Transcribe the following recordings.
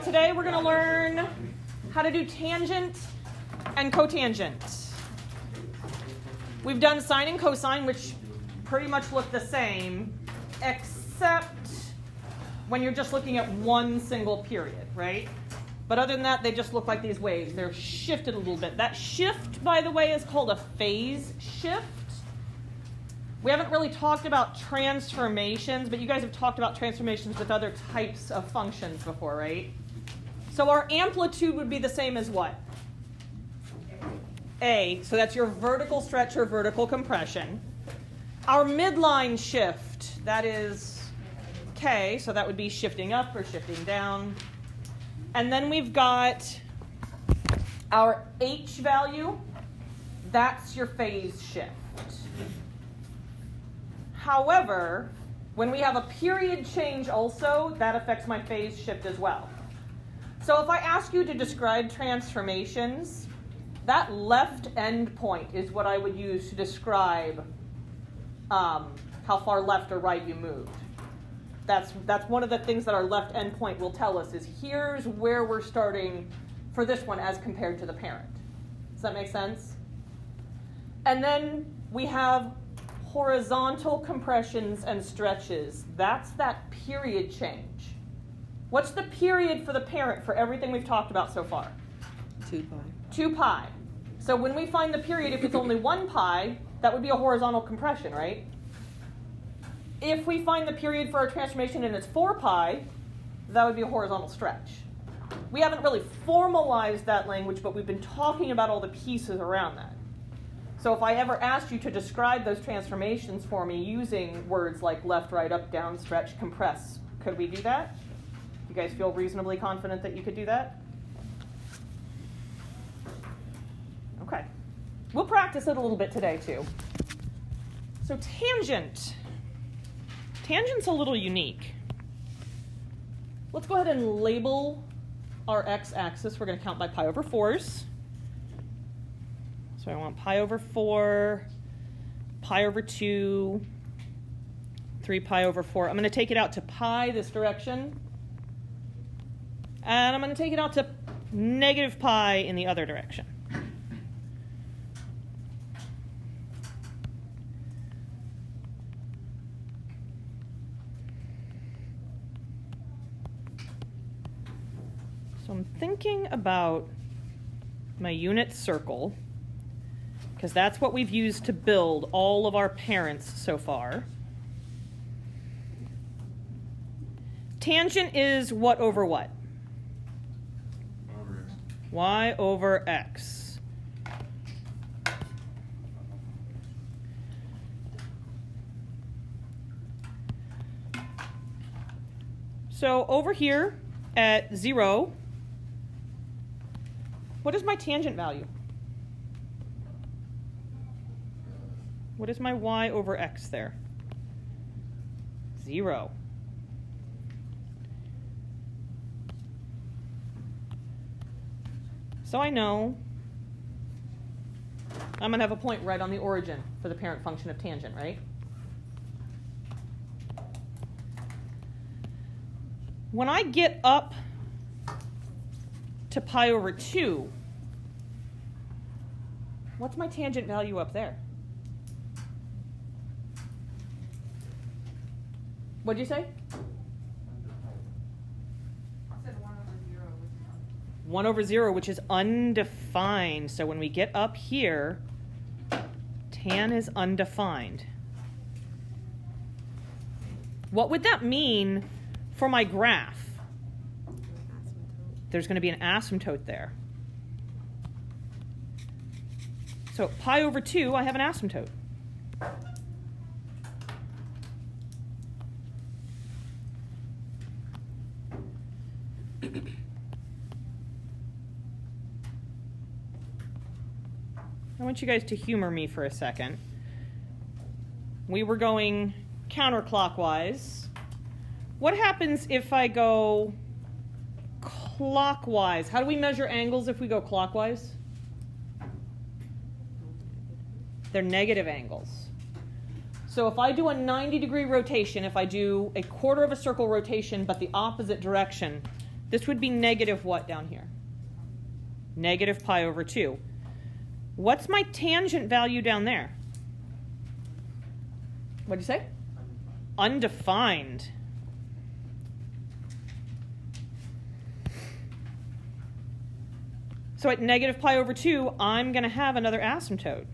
today we're going to learn how to do tangent and cotangent. We've done sine and cosine, which pretty much look the same, except when you're just looking at one single period, right? But other than that, they just look like these waves. They're shifted a little bit. That shift, by the way, is called a phase shift. We haven't really talked about transformations, but you guys have talked about transformations with other types of functions before, right? So our amplitude would be the same as what? A. So that's your vertical stretch or vertical compression. Our midline shift, that is K, so that would be shifting up or shifting down. And then we've got our H value. That's your phase shift. However, when we have a period change also, that affects my phase shift as well. So if I ask you to describe transformations, that left end point is what I would use to describe how far left or right you moved. That's one of the things that our left end point will tell us is here's where we're starting for this one as compared to the parent. Does that make sense? And then we have horizontal compressions and stretches. That's that period change. What's the period for the parent for everything we've talked about so far? 2 pi. 2 pi. So when we find the period, if it's only 1 pi, that would be a horizontal compression, right? If we find the period for our transformation and it's 4 pi, that would be a horizontal stretch. We haven't really formalized that language, but we've been talking about all the pieces around that. So if I ever asked you to describe those transformations for me using words like left, right, up, down, stretch, compress, could we do that? You guys feel reasonably confident that you could do that? Okay. We'll practice it a little bit today too. So tangent. Tangent's a little unique. Let's go ahead and label our x-axis. We're going to count by pi over 4s. So I want pi over 4, pi over 2, 3 pi over 4. I'm going to take it out to pi this direction. And I'm going to take it out to negative pi in the other direction. So I'm thinking about my unit circle, because that's what we've used to build all of our parents so far. Tangent is what over what? Over x. Y over x. So over here at 0, what is my tangent value? What is my y over x there? 0. So I know I'm going to have a point right on the origin for the parent function of tangent, right? When I get up to pi over 2, what's my tangent value up there? What'd you say? I said 1 over 0. 1 over 0, which is undefined. So when we get up here, tan is undefined. What would that mean for my graph? There's going to be an asymptote there. So pi over 2, I have an asymptote. I want you guys to humor me for a second. We were going counterclockwise. What happens if I go clockwise? How do we measure angles if we go clockwise? They're negative angles. So if I do a 90-degree rotation, if I do a quarter of a circle rotation but the opposite direction, This would be negative what down here? Negative pi over 2. What's my tangent value down there? What did you say? Undefined. So at negative pi over 2, I'm going to have another asymptote.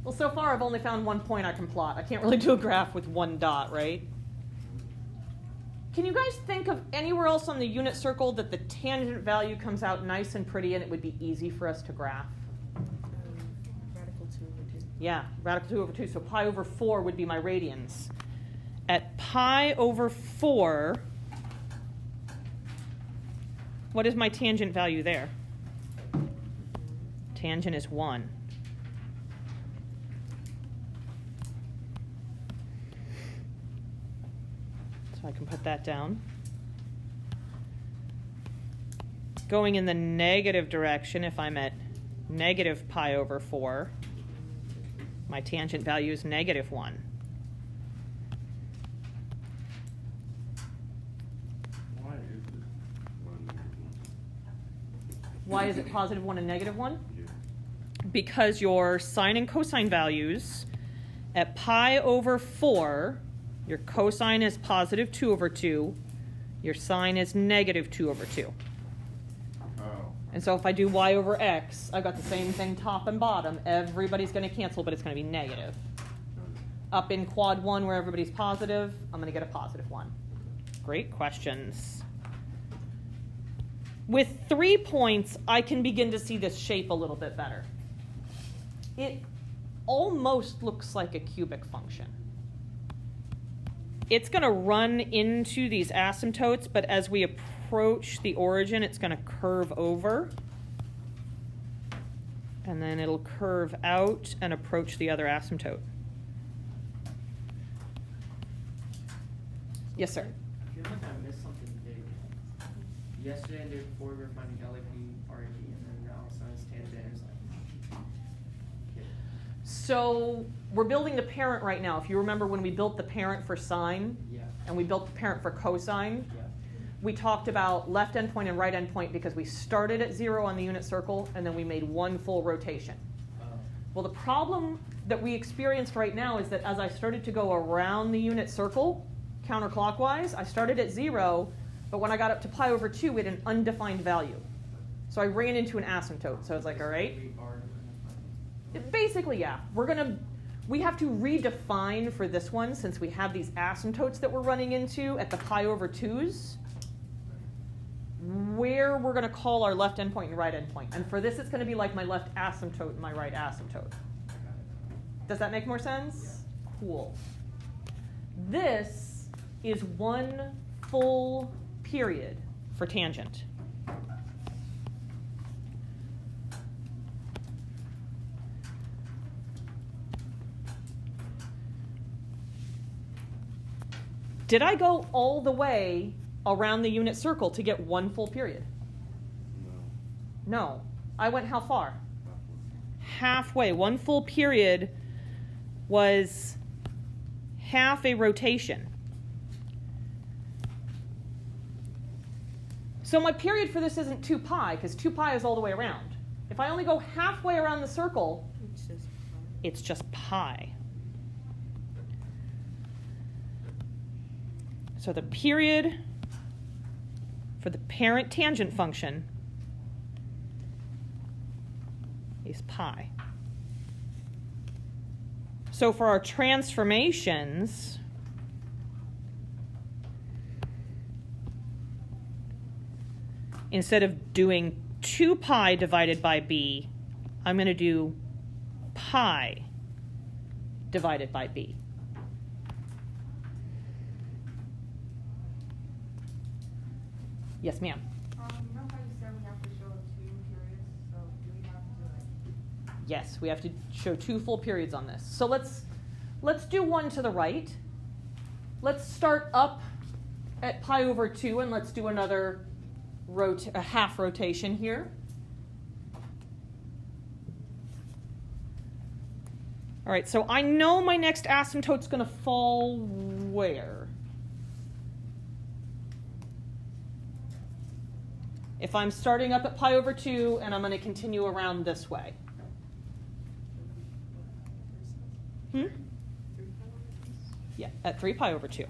Well, so far I've only found one point I can plot. I can't really do a graph with one dot, right? Can you guys think of anywhere else on the unit circle that the tangent value comes out nice and pretty and it would be easy for us to graph? Radical 2 over 2. Yeah, radical 2 over 2. So pi over 4 would be my radians. At pi over 4, what is my tangent value there? Tangent is 1. So I can put that down. Going in the negative direction, if I'm at negative pi over 4, my tangent value is negative 1. Why is it positive 1 and negative 1? Yeah. Because your sine and cosine values at pi over 4, your cosine is positive 2 over 2, your sine is negative 2 over 2. Oh. And so if I do y over x, I've got the same thing top and bottom. Everybody's going to cancel, but it's going to be negative. Up in quad 1 where everybody's positive, I'm going to get a positive 1. Great questions. With 3 points, I can begin to see this shape a little bit better. It almost looks like a cubic function. It's going to run into these asymptotes, but as we approach the origin, it's going to curve over. And then it'll curve out and approach the other asymptote. Yes, sir? I feel like I missed something big. Yesterday and the day before we were finding LAP, RAP, and then now science tangent. It's like, okay. So we're building the parent right now. If you remember when we built the parent for sine, Yeah. and we built the parent for cosine, Yeah. we talked about left endpoint and right endpoint because we started at 0 on the unit circle, and then we made one full rotation. Well, the problem that we experienced right now is that as I started to go around the unit circle, counterclockwise, I started at 0, but when I got up to pi over 2, we had an undefined value. So I ran into an asymptote. So it's like, all right. Basically, yeah. We have to redefine for this one, since we have these asymptotes that we're running into at the pi over 2s, where we're going to call our left endpoint and right endpoint. And for this, it's going to be like my left asymptote and my right asymptote. Does that make more sense? Cool. This is one full period for tangent. Did I go all the way around the unit circle to get one full period? No. No. I went how far? Halfway. One full period was half a rotation. So my period for this isn't 2 pi, because 2 pi is all the way around. If I only go halfway around the circle, it's just pi. So the period for the parent tangent function is pi. So for our transformations, instead of doing 2 pi divided by b, I'm going to do pi divided by b. Yes, ma'am. You know how you said we have to show 2 periods, so do we have to Yes, we have to show 2 full periods on this. So let's do one to the right. Let's start up at pi over 2, and let's do another a half rotation here. All right, so I know my next asymptote's going to fall where? If I'm starting up at pi over 2 and I'm going to continue around this way. Yeah, at 3 pi over 2.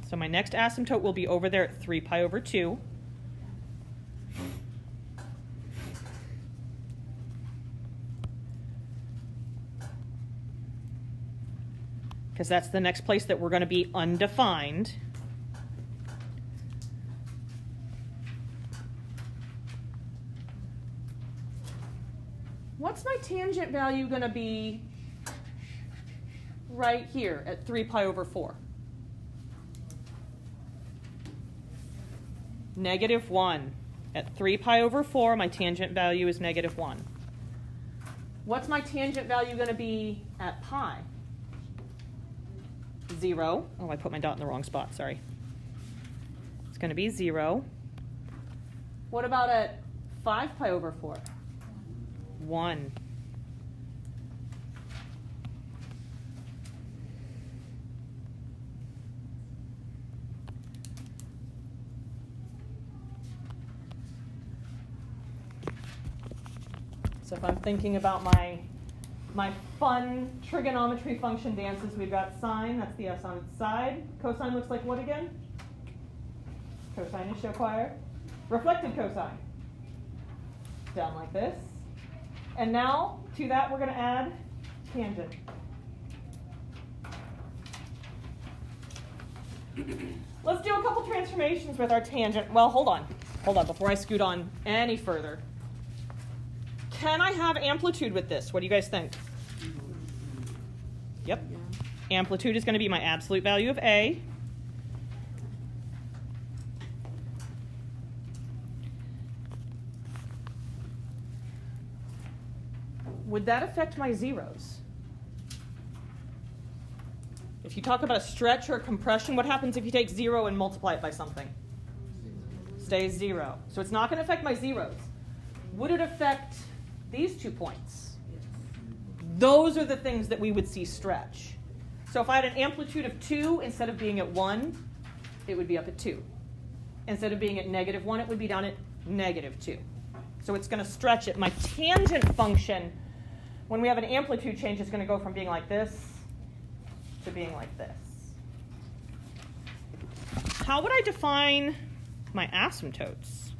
So my next asymptote will be over there at 3 pi over 2. Because that's the next place that we're going to be undefined. What's my tangent value going to be right here at 3 pi over 4? -1. At 3 pi over 4, my tangent value is -1. What's my tangent value going to be at pi? 0. Oh, I put my dot in the wrong spot, sorry. It's going to be 0. What about at 5 pi over 4? 1. So if I'm thinking about my fun trigonometry function dances, we've got sine, that's the S on its side. Cosine looks like what again? Cosine is show choir. Reflected cosine. Down like this. And now, to that, we're going to add tangent. Let's do a couple transformations with our tangent. Well, hold on, before I scoot on any further. Can I have amplitude with this? What do you guys think? Yep. Amplitude is going to be my absolute value of A. Would that affect my zeros? If you talk about a stretch or a compression, what happens if you take 0 and multiply it by something? Stays 0. So it's not going to affect my zeros. Would it affect these 2 points? Those are the things that we would see stretch. So if I had an amplitude of 2, instead of being at 1, it would be up at 2. Instead of being at -1, it would be down at -2. So it's going to stretch it. My tangent function, when we have an amplitude change, is going to go from being like this to being like this. How would I define my asymptotes?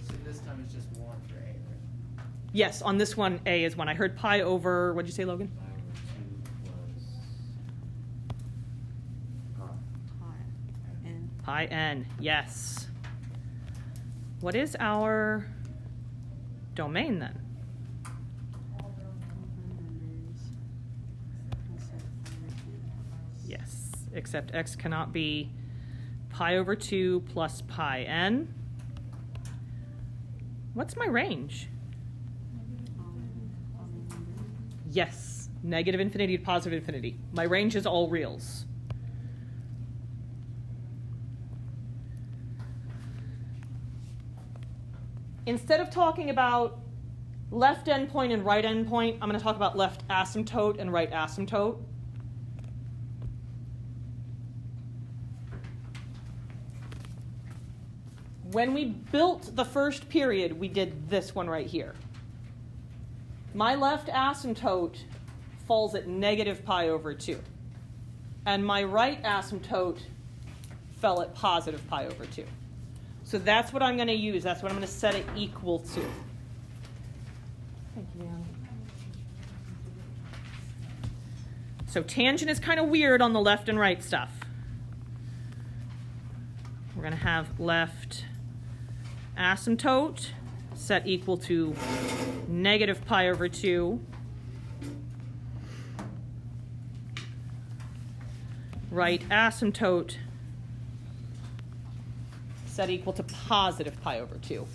So this time it's just 1 for A, right? Yes, on this one, A is 1. I heard pi over, what did you say, Logan? Pi over 2 plus Pi. Pi n, yes. What is our domain then? Yes, except x cannot be pi over 2 plus pi n. What's my range? Yes, -infinity to positive infinity. My range is all reals. Instead of talking about left endpoint and right endpoint, I'm going to talk about left asymptote and right asymptote. When we built the first period, we did this one right here. My left asymptote falls at -pi over 2. And my right asymptote fell at positive pi over 2. So that's what I'm going to use. That's what I'm going to set it equal to. Thank you, Leon. So tangent is kind of weird on the left and right stuff. We're going to have left asymptote set equal to -pi over 2. Right asymptote set equal to positive pi over 2.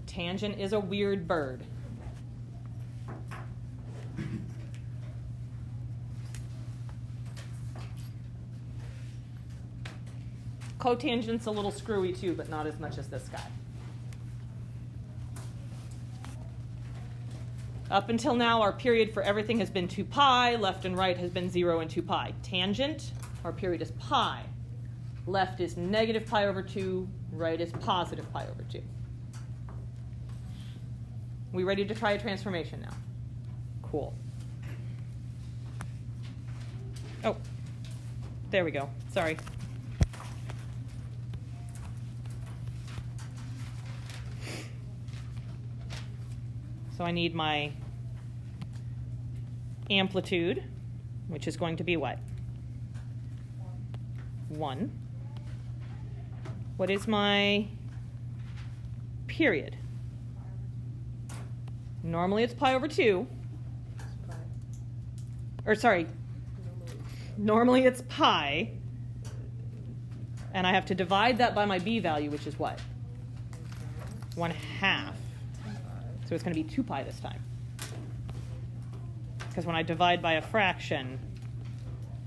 Tangent is a weird bird. Cotangent's a little screwy too, but not as much as this guy. Up until now, our period for everything has been 2 pi. Left and right has been 0 and 2 pi. Tangent, our period is pi. Left is negative pi over 2. Right is positive pi over 2. We ready to try a transformation now? Cool. Oh, there we go. Sorry. So I need my amplitude, which is going to be what? 1. What is my period? Normally it's pi over 2. Or sorry, normally it's pi. And I have to divide that by my b value, which is what? 1/2. So it's going to be 2 pi this time. Because when I divide by a fraction,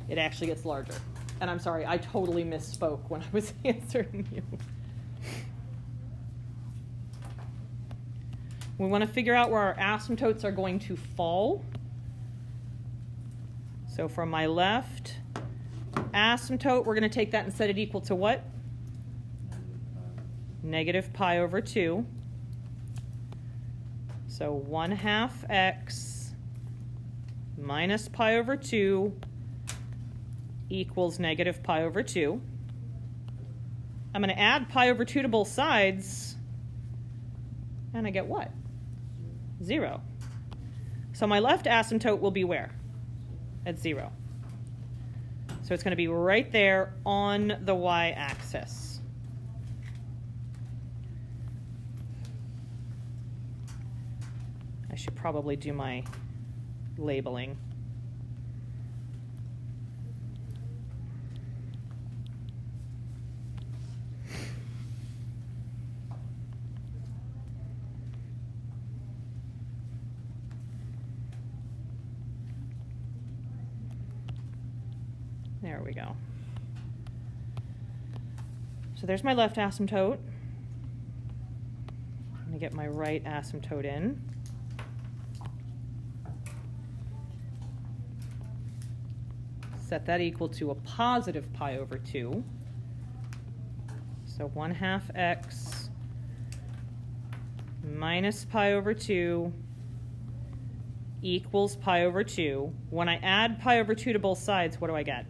it actually gets larger. And I'm sorry, I totally misspoke when I was answering you. We want to figure out where our asymptotes are going to fall. So from my left asymptote, we're going to take that and set it equal to what? Negative pi over 2. So 1/2 x minus pi over 2 equals negative pi over 2. I'm going to add pi over 2 to both sides, and I get what? 0. So my left asymptote will be where? At 0. So it's going to be right there on the y-axis. I should probably do my labeling. There we go. So there's my left asymptote. I'm going to get my right asymptote in. Set that equal to a positive pi over 2. So 1/2 x minus pi over 2 equals pi over 2. When I add pi over 2 to both sides, what do I get?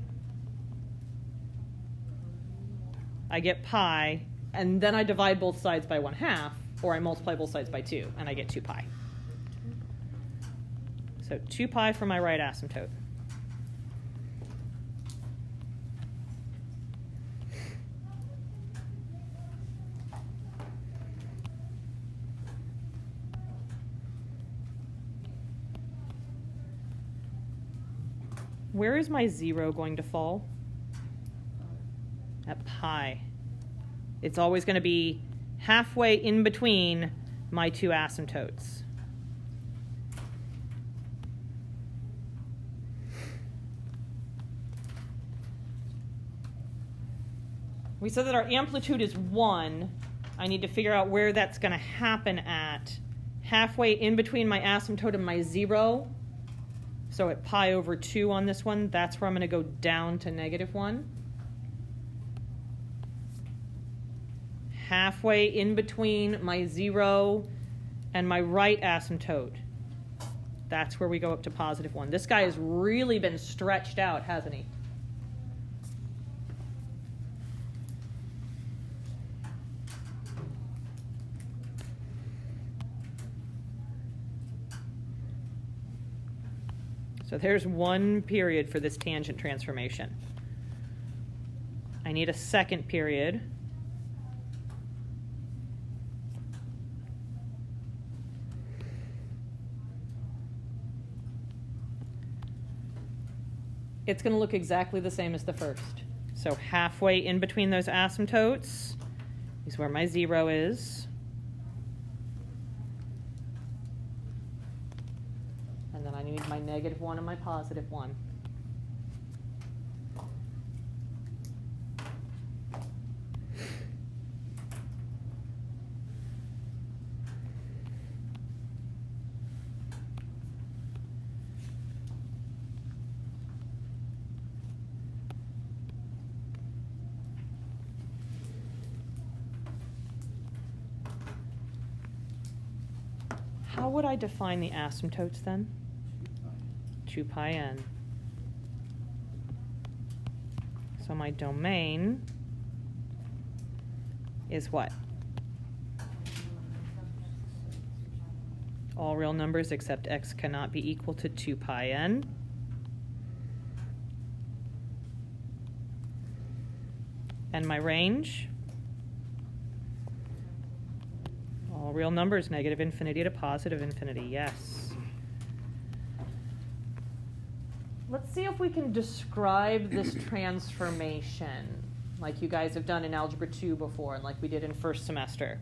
I get pi, and then I divide both sides by 1/2, or I multiply both sides by 2, and I get 2 pi. So 2 pi for my right asymptote. Where is my 0 going to fall? At pi. It's always going to be halfway in between my two asymptotes. We said that our amplitude is 1. I need to figure out where that's going to happen at. Halfway in between my asymptote and my 0. So at pi over 2 on this one, that's where I'm going to go down to -1. Halfway in between my 0 and my right asymptote. That's where we go up to +1. This guy has really been stretched out, hasn't he? So there's one period for this tangent transformation. I need a second period. It's going to look exactly the same as the first. So halfway in between those asymptotes is where my 0 is. And then I need my -1 and my +1. would I define the asymptotes then? 2 pi n. So my domain is what? All real numbers except x cannot be equal to 2 pi n. And my range? All real numbers, negative infinity to positive infinity, yes. Let's see if we can describe this transformation like you guys have done in Algebra 2 before and like we did in first semester.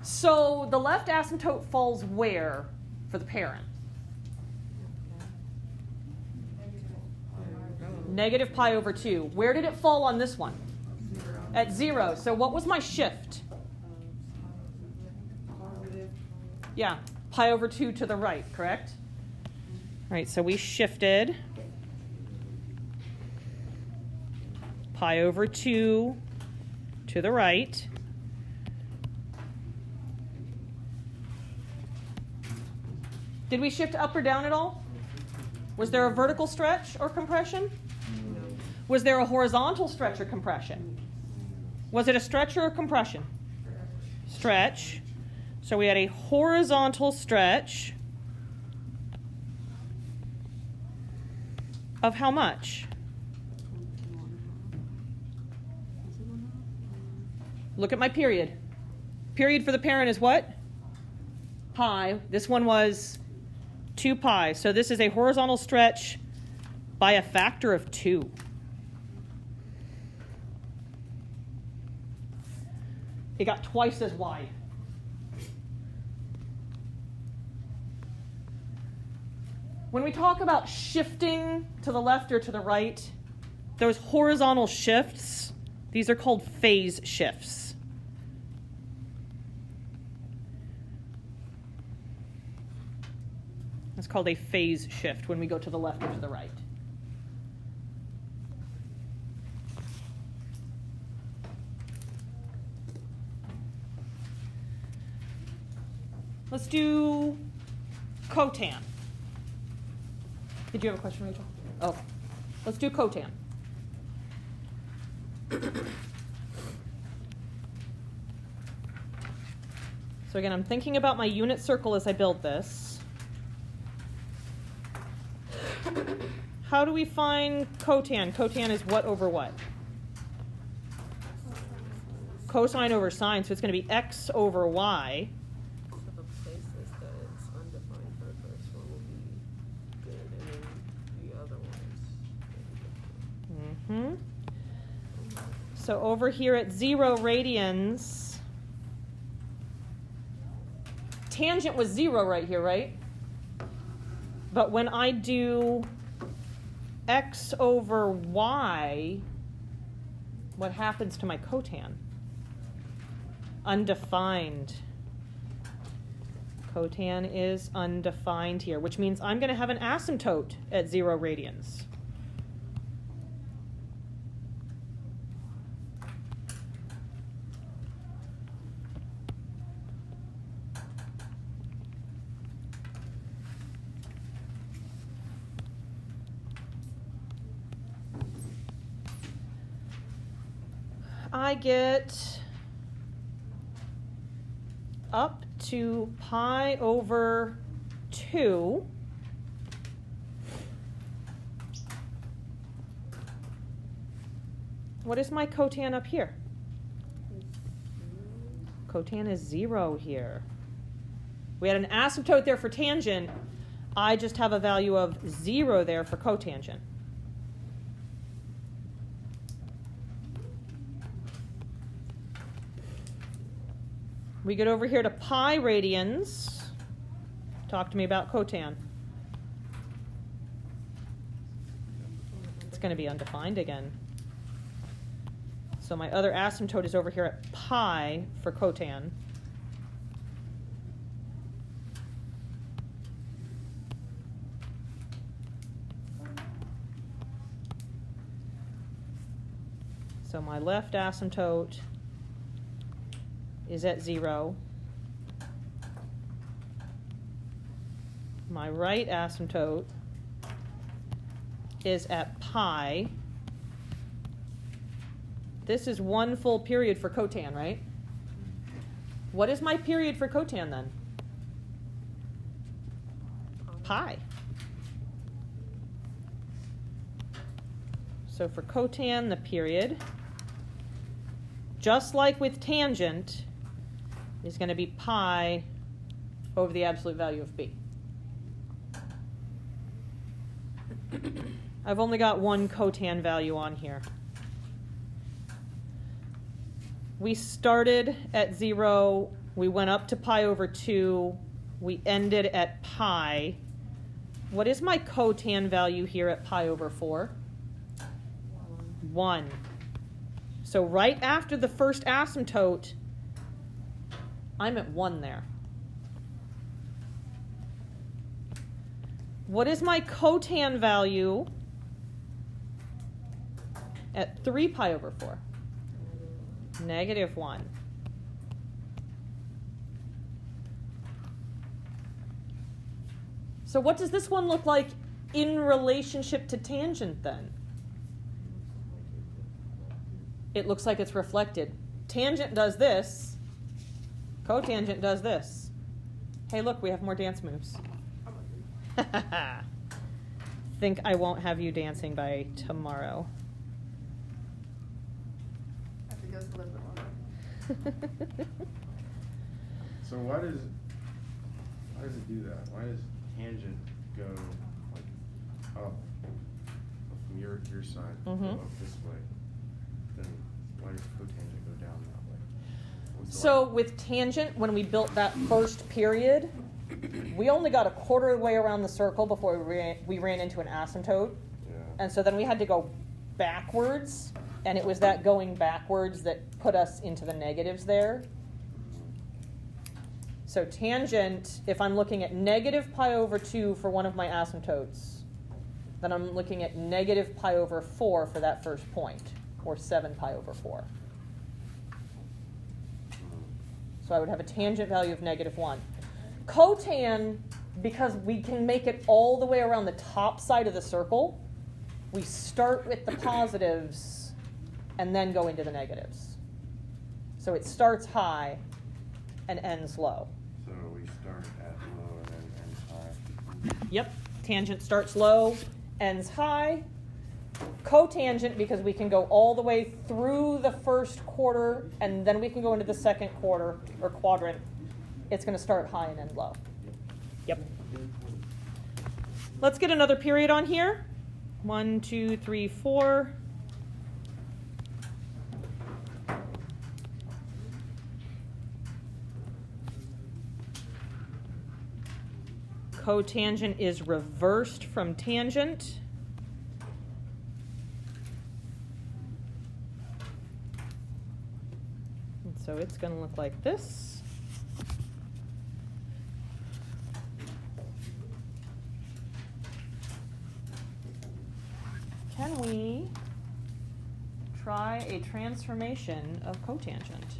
So the left asymptote falls where for the parent? Negative pi over 2. Where did it fall on this one? At 0. So what was my shift? Yeah, pi over 2 to the right, correct? All right, so we shifted pi over 2 to the right. Did we shift up or down at all? Was there a vertical stretch or compression? No. Was there a horizontal stretch or compression? Was it a stretch or a compression? Stretch. So we had a horizontal stretch of how much? Look at my period. Period for the parent is what? Pi. This one was 2 pi. So this is a horizontal stretch by a factor of 2. It got twice as wide. When we talk about shifting to the left or to the right, those horizontal shifts, these are called phase shifts. It's called a phase shift when we go to the left or to the right. Let's do Cotan. Did you have a question, Rachel? Oh, let's do Cotan. So again, I'm thinking about my unit circle as I build this. How do we find cotan? Cotan is what over what? Cosine over sine, so it's going to be x over y. So the places that it's undefined for the first one will be good, and then the other ones. So over here at 0 radians, tangent was 0 right here, right? But when I do x over y, what happens to my cotan? Undefined. Cotan is undefined here, which means I'm going to have an asymptote at 0 radians. I get up to pi over 2 What is my cotan up here? Cotan is 0 here. We had an asymptote there for tangent. I just have a value of 0 there for cotangent. We get over here to pi radians. Talk to me about cotan. It's going to be undefined again. So my other asymptote is over here at pi for cotan. So my left asymptote is at 0. My right asymptote is at pi. This is one full period for Cotan, right? What is my period for Cotan then? Pi. So for Cotan, the period, just like with tangent, is going to be pi over the absolute value of b. I've only got one Cotan value on here. We started at 0, we went up to pi over 2, we ended at pi. What is my Cotan value here at pi over 4? 1. So right after the first asymptote, I'm at 1 there. What is my Cotan value at 3 pi over 4? -1. So what does this one look like in relationship to tangent then? It looks like it's reflected. Tangent does this. Cotangent does this. Hey, look, we have more dance moves. Think I won't have you dancing by tomorrow. I think it was a little bit longer. So why does it do that? Why does tangent go like up from your side, go up this way? Then why does cotangent go down that way? So with tangent, when we built that first period, we only got a quarter of the way around the circle before we ran into an asymptote. Yeah. And so then we had to go backwards, and it was that going backwards that put us into the negatives there. So tangent, if I'm looking at negative pi over 2 for one of my asymptotes, then I'm looking at negative pi over 4 for that first point, or 7 pi over 4. So I would have a tangent value of -1. Cotan, because we can make it all the way around the top side of the circle, we start with the positives and then go into the negatives. So it starts high and ends low. So we start at low and then end high. Yep, tangent starts low, ends high. Cotangent, because we can go all the way through the first quarter and then we can go into the second quarter or quadrant. It's going to start high and end low. Yep. Let's get another period on here. 1, 2, 3, 4. Cotangent is reversed from tangent. And so it's going to look like this. Can we try a transformation of cotangent?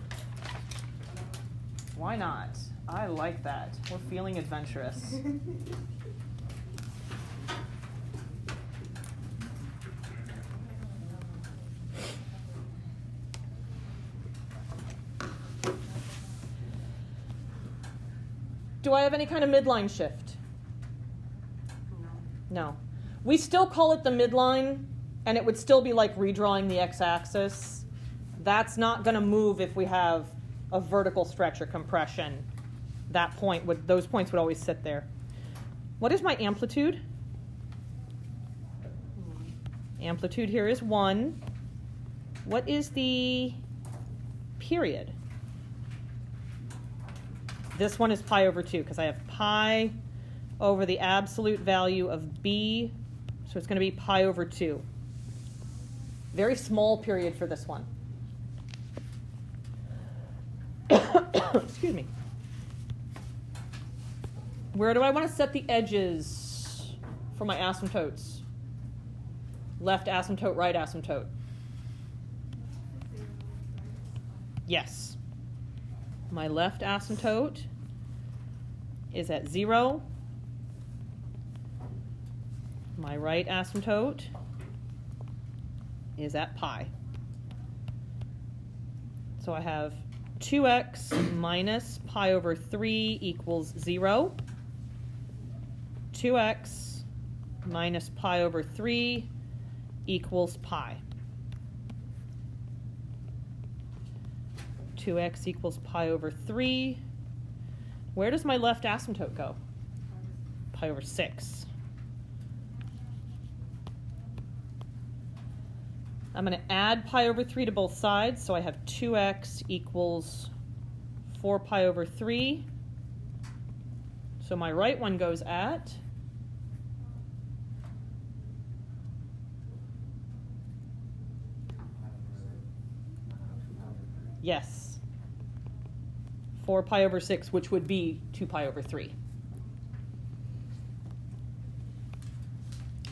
Why not? I like that. We're feeling adventurous. Do I have any kind of midline shift? No. We still call it the midline, and it would still be like redrawing the x-axis. That's not going to move if we have a vertical stretch or compression. Those points would always sit there. What is my amplitude? Amplitude here is 1. What is the period? This one is pi over 2 because I have pi over the absolute value of b, so it's going to be pi over 2. Very small period for this one. Excuse me. Where do I want to set the edges for my asymptotes? Left asymptote, right asymptote. Yes. My left asymptote is at 0. My right asymptote is at pi. So I have 2x minus pi over 3 equals 0. 2x minus pi over 3 equals pi. 2x equals pi over 3. Where does my left asymptote go? Pi over 6. I'm going to add pi over 3 to both sides, so I have 2x equals 4 pi over 3. So my right one goes at yes, 4 pi over 6, which would be 2 pi over 3.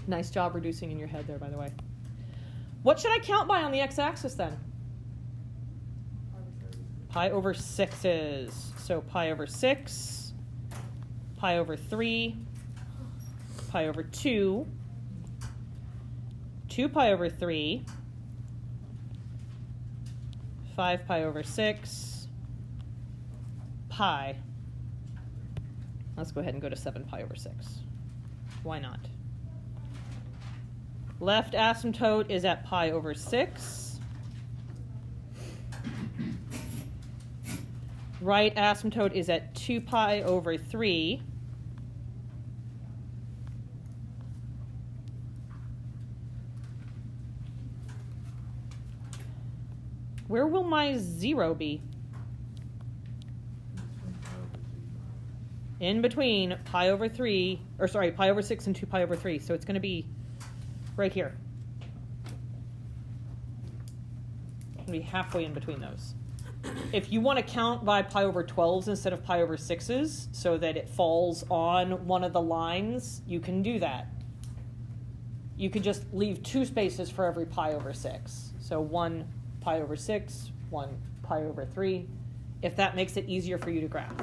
Nice job reducing in your head there, by the way. What should I count by on the x-axis then? Pi over 6s. So pi over 6, pi over 3, pi over 2, 2 pi over 3, 5 pi over 6, pi. Let's go ahead and go to 7 pi over 6. Why not? Left asymptote is at pi over 6. Right asymptote is at 2 pi over 3. Where will my 0 be? In between pi over 3, or sorry, pi over 6 and 2 pi over 3. So it's going to be right here. It's going to be halfway in between those. If you want to count by pi over 12s instead of pi over 6s so that it falls on one of the lines, you can do that. You could just leave 2 spaces for every pi over 6. So 1 pi over 6, 1 pi over 3, if that makes it easier for you to graph.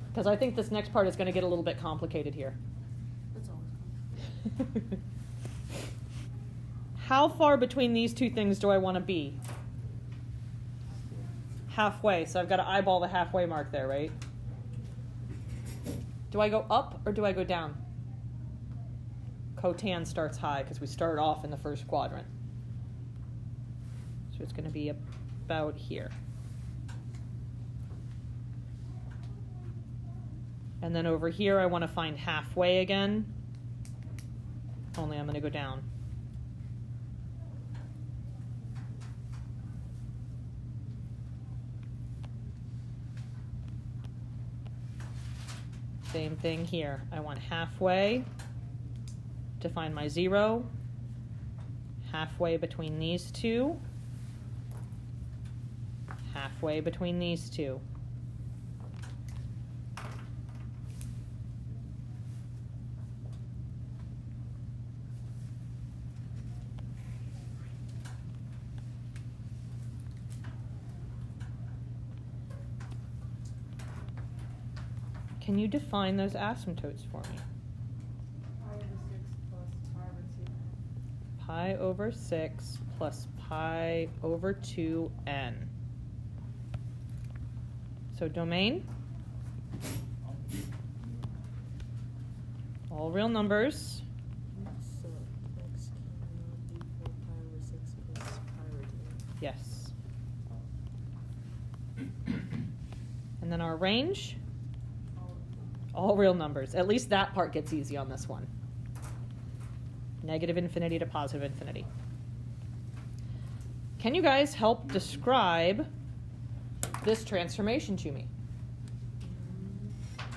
Because I think this next part is going to get a little bit complicated here. That's always complicated. How far between these two things do I want to be? Halfway. So I've got to eyeball the halfway mark there, right? Do I go up or do I go down? Cotan starts high because we start off in the first quadrant. So it's going to be about here. And then over here, I want to find halfway again. Only I'm going to go down. Same thing here. I want halfway to find my 0. Halfway between these two. Halfway between these two. Can you define those asymptotes for me? Pi over 6 plus pi over 2. Pi over 6 plus pi over 2n. So domain? All real numbers. So x cannot equal pi over 6 plus pi over 2. Yes. And then our range? All real numbers. At least that part gets easy on this one. Negative infinity to positive infinity. Can you guys help describe this transformation to me?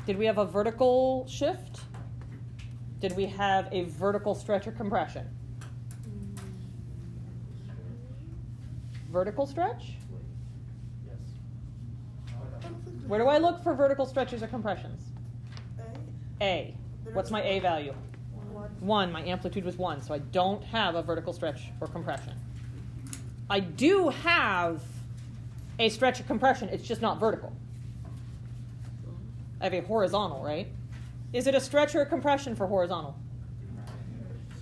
Did we have a vertical shift? Did we have a vertical stretch or compression? Vertical stretch? Yes. Where do I look for vertical stretches or compressions? A. What's my A value? 1. My amplitude was 1, so I don't have a vertical stretch or compression. I do have a stretch of compression. It's just not vertical. I have a horizontal, right? Is it a stretch or a compression for horizontal?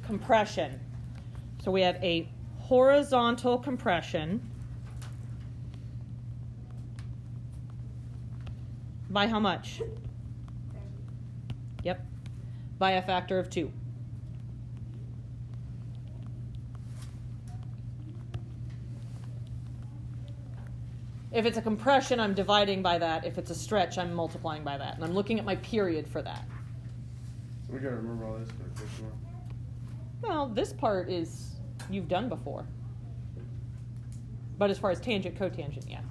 Compression. So we have a horizontal compression. By how much? Yep. By a factor of 2. If it's a compression, I'm dividing by that. If it's a stretch, I'm multiplying by that. And I'm looking at my period for that. So we gotta remember all this for the first one. Well, this part is you've done before. But as far as tangent, cotangent, yeah.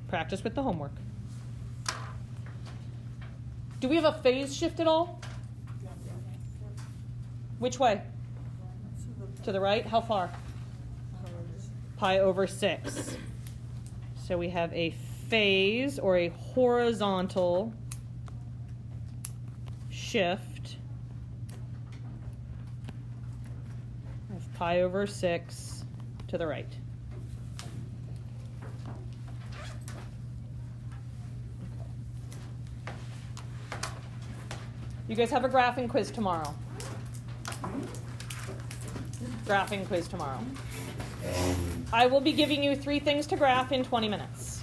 Practice with the homework. Do we have a phase shift at all? Which way? To the right? How far? Pi over 6. So we have a phase or a horizontal shift of pi over 6 to the right. You guys have a graphing quiz tomorrow. Graphing quiz tomorrow. I will be giving you 3 things to graph in 20 minutes.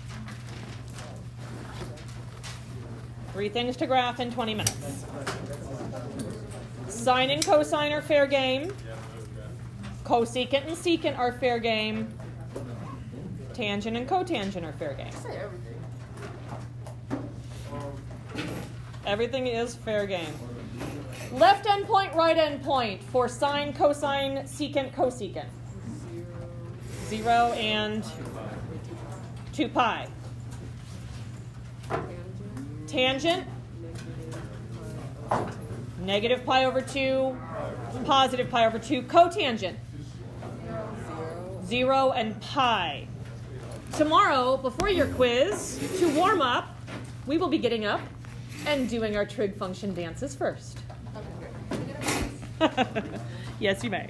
3 things to graph in 20 minutes. Sine and cosine are fair game. Cosecant and secant are fair game. Tangent and cotangent are fair game. Say everything. Everything is fair game. Left end point, right end point for sine, cosine, secant, cosecant. 0 and 2 pi. Tangent, negative pi over 2, positive pi over 2. Cotangent, 0 and pi. Tomorrow, before your quiz, to warm up, we will be getting up and doing our trig function dances first. Yes, you may.